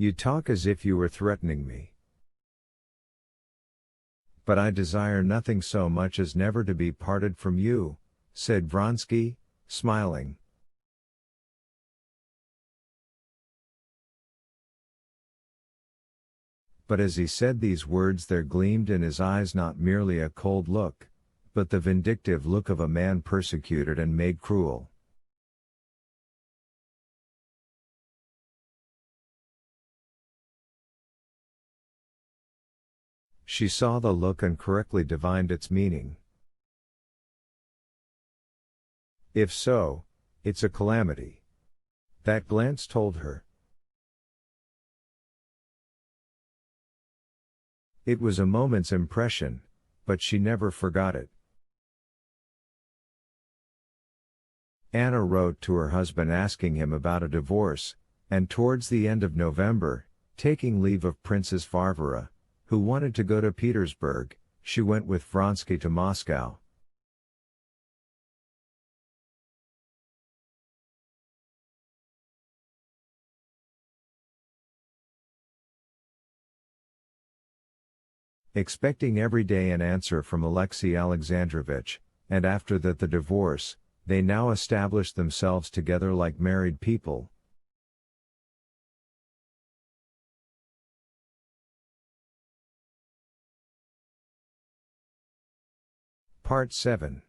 You talk as if you were threatening me. But I desire nothing so much as never to be parted from you, said Vronsky, smiling. But as he said these words there gleamed in his eyes not merely a cold look, but the vindictive look of a man persecuted and made cruel. She saw the look and correctly divined its meaning. If so, it's a calamity. That glance told her. It was a moment's impression, but she never forgot it. Anna wrote to her husband asking him about a divorce, and towards the end of November, taking leave of Princess Varvara, who wanted to go to Petersburg, she went with Vronsky to Moscow. Expecting every day an answer from Alexei Alexandrovich, and after that the divorce, they now established themselves together like married people. Part 7.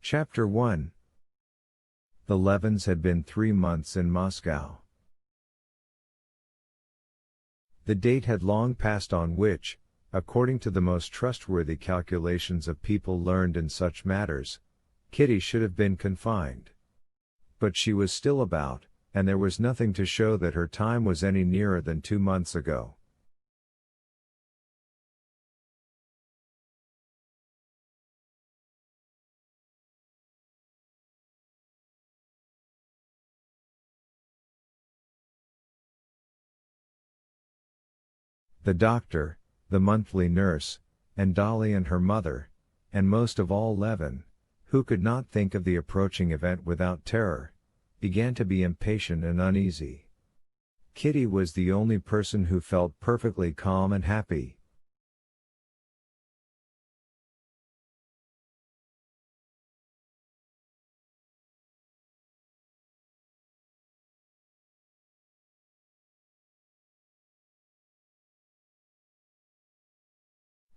Chapter 1. The Levins had been 3 months in Moscow. The date had long passed on which, according to the most trustworthy calculations of people learned in such matters, Kitty should have been confined. But she was still about, and there was nothing to show that her time was any nearer than 2 months ago. The doctor, the monthly nurse, and Dolly and her mother, and most of all Levin, who could not think of the approaching event without terror, began to be impatient and uneasy. Kitty was the only person who felt perfectly calm and happy.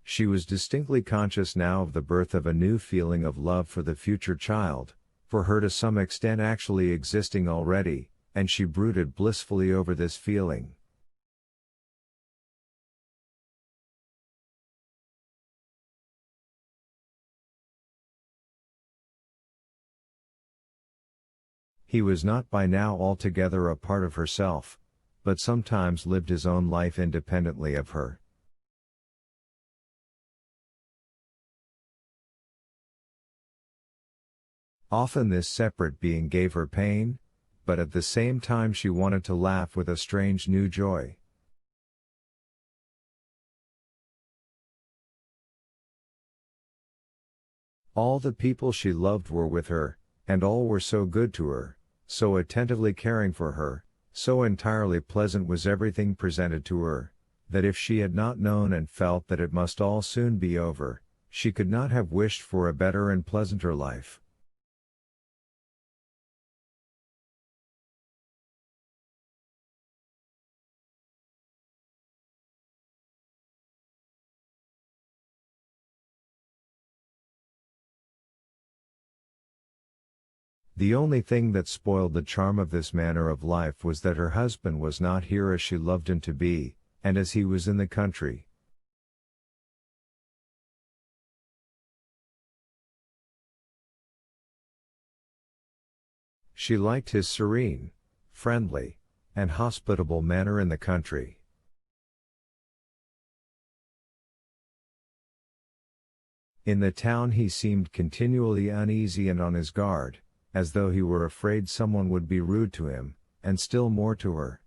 She was distinctly conscious now of the birth of a new feeling of love for the future child, for her to some extent actually existing already, and she brooded blissfully over this feeling. He was not by now altogether a part of herself, but sometimes lived his own life independently of her. Often this separate being gave her pain, but at the same time she wanted to laugh with a strange new joy. All the people she loved were with her, and all were so good to her, so attentively caring for her, so entirely pleasant was everything presented to her, that if she had not known and felt that it must all soon be over, she could not have wished for a better and pleasanter life. The only thing that spoiled the charm of this manner of life was that her husband was not here as she loved him to be, and as he was in the country. She liked his serene, friendly, and hospitable manner in the country. In the town he seemed continually uneasy and on his guard, as though he were afraid someone would be rude to him, and still more to her.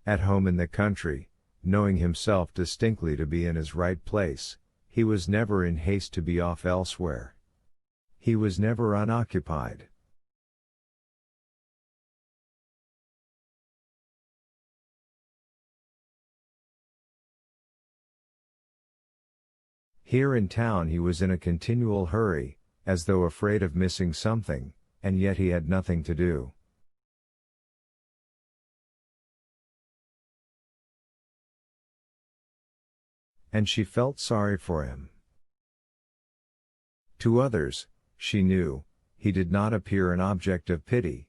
At home in the country, knowing himself distinctly to be in his right place, he was never in haste to be off elsewhere. He was never unoccupied. Here in town he was in a continual hurry, as though afraid of missing something, and yet he had nothing to do. And she felt sorry for him. To others, she knew, he did not appear an object of pity.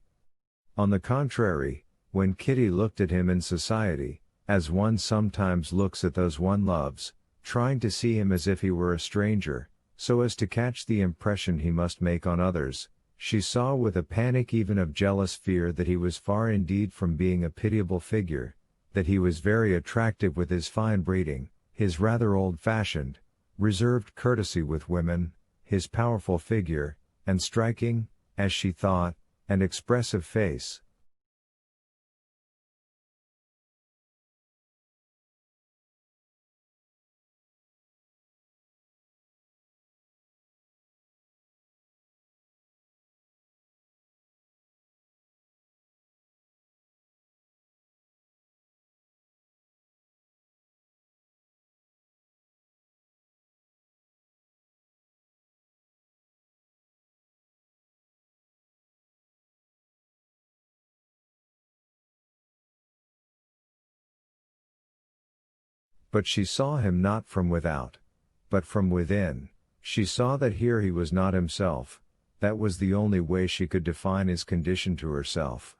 On the contrary, when Kitty looked at him in society, as one sometimes looks at those one loves, trying to see him as if he were a stranger, so as to catch the impression he must make on others, she saw with a panic even of jealous fear that he was far indeed from being a pitiable figure, that he was very attractive with his fine breeding, his rather old-fashioned, reserved courtesy with women, his powerful figure, and striking, as she thought, and expressive face. But she saw him not from without, but from within. She saw that here he was not himself. That was the only way she could define his condition to herself.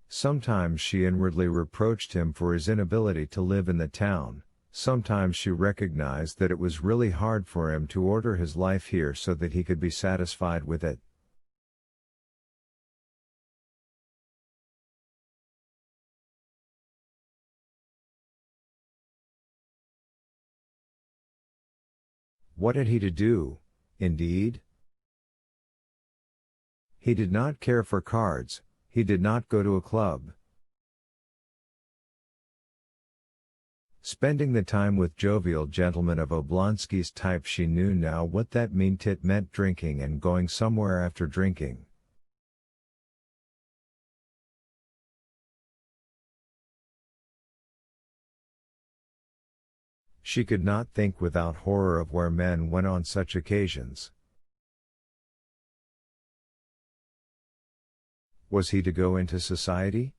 Sometimes she inwardly reproached him for his inability to live in the town. Sometimes she recognized that it was really hard for him to order his life here so that he could be satisfied with it. What had he to do, indeed? He did not care for cards, he did not go to a club. Spending the time with jovial gentlemen of Oblonsky's type, she knew now what that meant drinking and going somewhere after drinking. She could not think without horror of where men went on such occasions. Was he to go into society?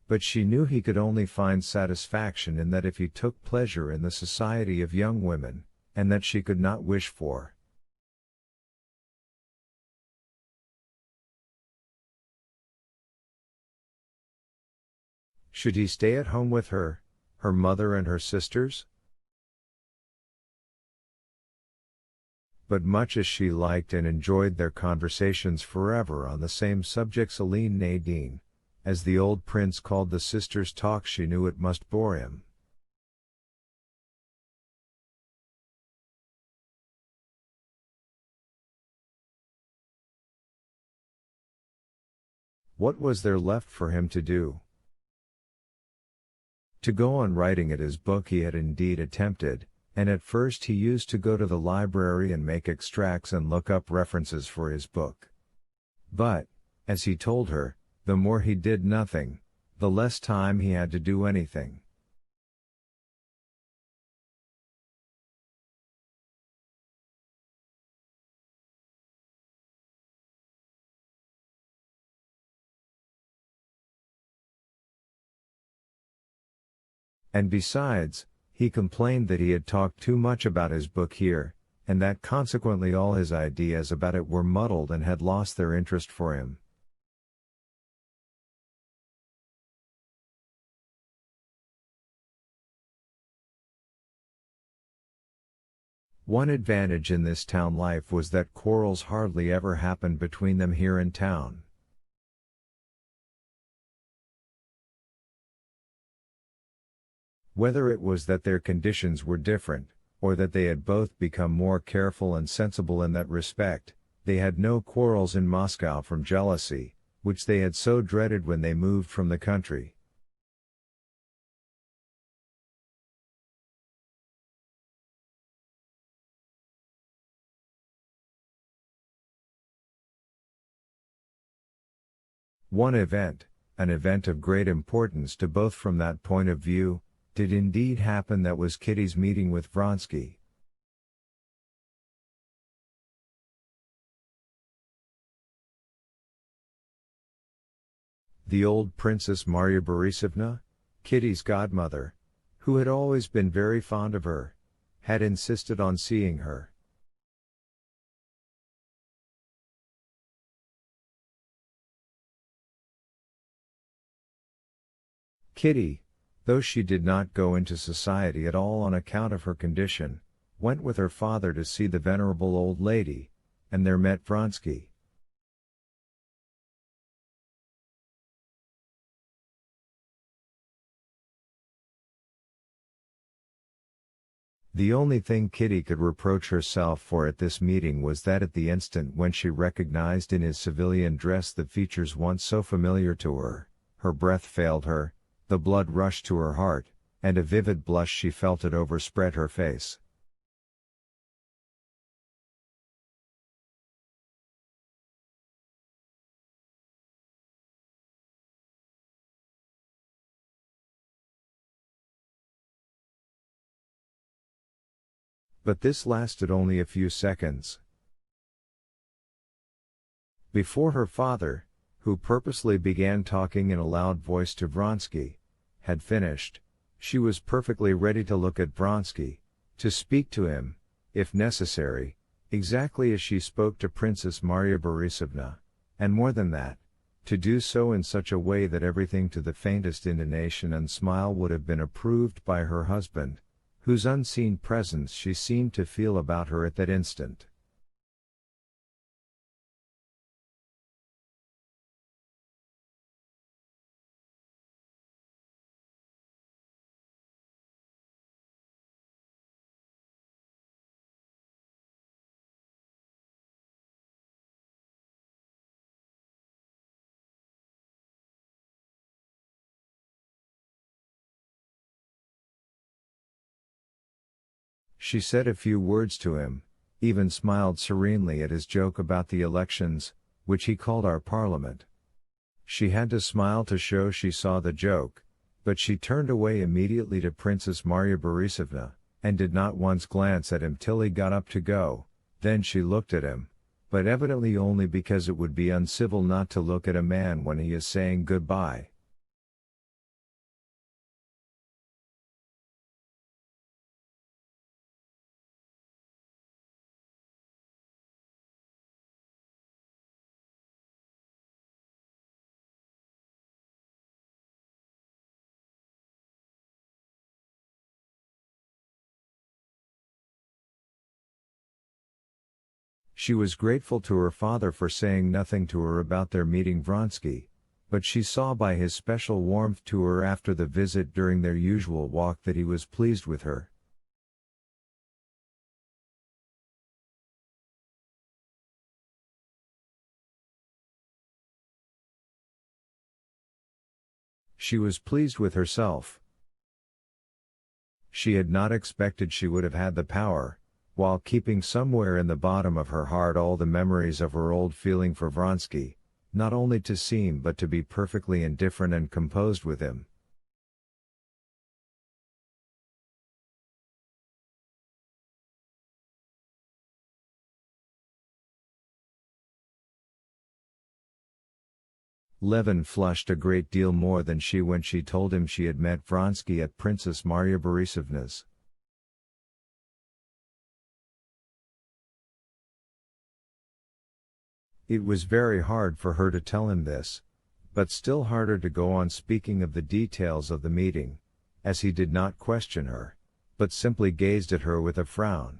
But she knew he could only find satisfaction in that if he took pleasure in the society of young women, and that she could not wish for. Should he stay at home with her, her mother and her sisters? But much as she liked and enjoyed their conversations forever on the same subjects, Aline Nadine, as the old prince called the sisters' talk, she knew it must bore him. What was there left for him to do? To go on writing at his book he had indeed attempted, and at first he used to go to the library and make extracts and look up references for his book. But, as he told her, the more he did nothing, the less time he had to do anything. And besides, he complained that he had talked too much about his book here, and that consequently all his ideas about it were muddled and had lost their interest for him. One advantage in this town life was that quarrels hardly ever happened between them here in town. Whether it was that their conditions were different, or that they had both become more careful and sensible in that respect, they had no quarrels in Moscow from jealousy, which they had so dreaded when they moved from the country. One event, an event of great importance to both from that point of view, did indeed happen, that was Kitty's meeting with Vronsky. The old Princess Marya Borisovna, Kitty's godmother, who had always been very fond of her, had insisted on seeing her. Kitty, though she did not go into society at all on account of her condition, went with her father to see the venerable old lady, and there met Vronsky. The only thing Kitty could reproach herself for at this meeting was that at the instant when she recognized in his civilian dress the features once so familiar to her, her breath failed her, the blood rushed to her heart, and a vivid blush she felt it overspread her face. But this lasted only a few seconds. Before her father, who purposely began talking in a loud voice to Vronsky, had finished, she was perfectly ready to look at Vronsky, to speak to him, if necessary, exactly as she spoke to Princess Marya Borisovna, and more than that, to do so in such a way that everything to the faintest intonation and smile would have been approved by her husband, whose unseen presence she seemed to feel about her at that instant. She said a few words to him, even smiled serenely at his joke about the elections, which he called our parliament. She had to smile to show she saw the joke, but she turned away immediately to Princess Marya Borisovna, and did not once glance at him till he got up to go. Then she looked at him, but evidently only because it would be uncivil not to look at a man when he is saying goodbye. She was grateful to her father for saying nothing to her about their meeting Vronsky, but she saw by his special warmth to her after the visit during their usual walk that he was pleased with her. She was pleased with herself. She had not expected she would have had the power, while keeping somewhere in the bottom of her heart all the memories of her old feeling for Vronsky, not only to seem but to be perfectly indifferent and composed with him. Levin flushed a great deal more than she when she told him she had met Vronsky at Princess Marya Borisovna's. It was very hard for her to tell him this, but still harder to go on speaking of the details of the meeting, as he did not question her, but simply gazed at her with a frown.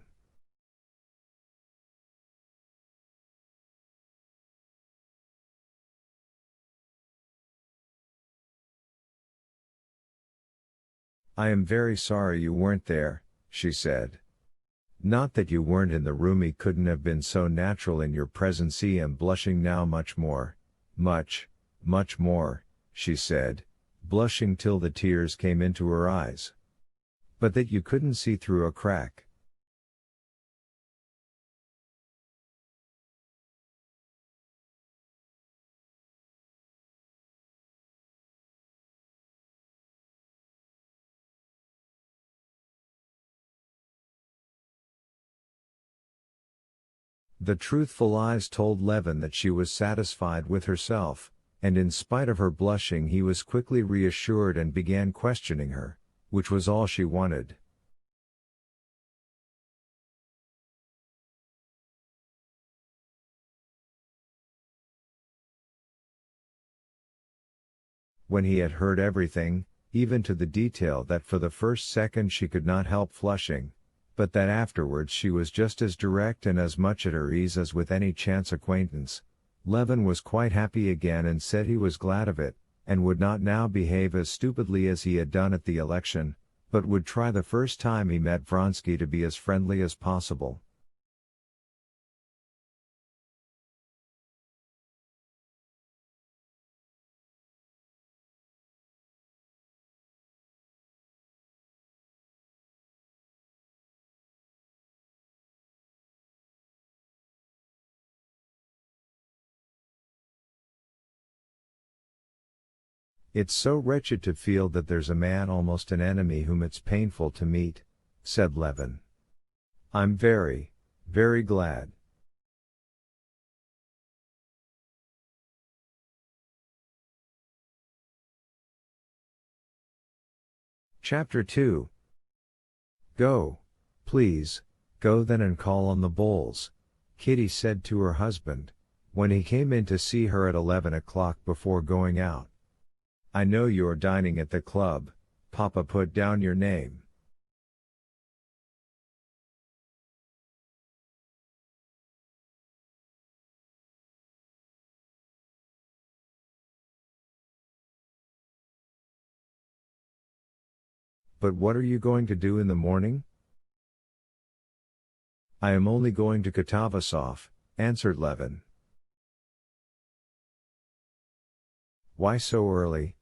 "I am very sorry you weren't there," she said. "Not that you weren't in the room, he couldn't have been so natural in your presence. I'm blushing now much more, Much, much more, she said, blushing till the tears came into her eyes. But that you couldn't see through a crack. The truthful eyes told Levin that she was satisfied with herself, and in spite of her blushing he was quickly reassured and began questioning her, which was all she wanted. When he had heard everything, even to the detail that for the first second she could not help flushing, but that afterwards she was just as direct and as much at her ease as with any chance acquaintance, Levin was quite happy again and said he was glad of it, and would not now behave as stupidly as he had done at the election, but would try the first time he met Vronsky to be as friendly as possible. It's so wretched to feel that there's a man almost an enemy whom it's painful to meet, said Levin. I'm very, very glad. Chapter 2. Go, please, go then and call on the Bowles, Kitty said to her husband, when he came in to see her at 11 o'clock before going out. I know you're dining at the club, Papa put down your name. But what are you going to do in the morning? I am only going to Katavasov, answered Levin. Why so early?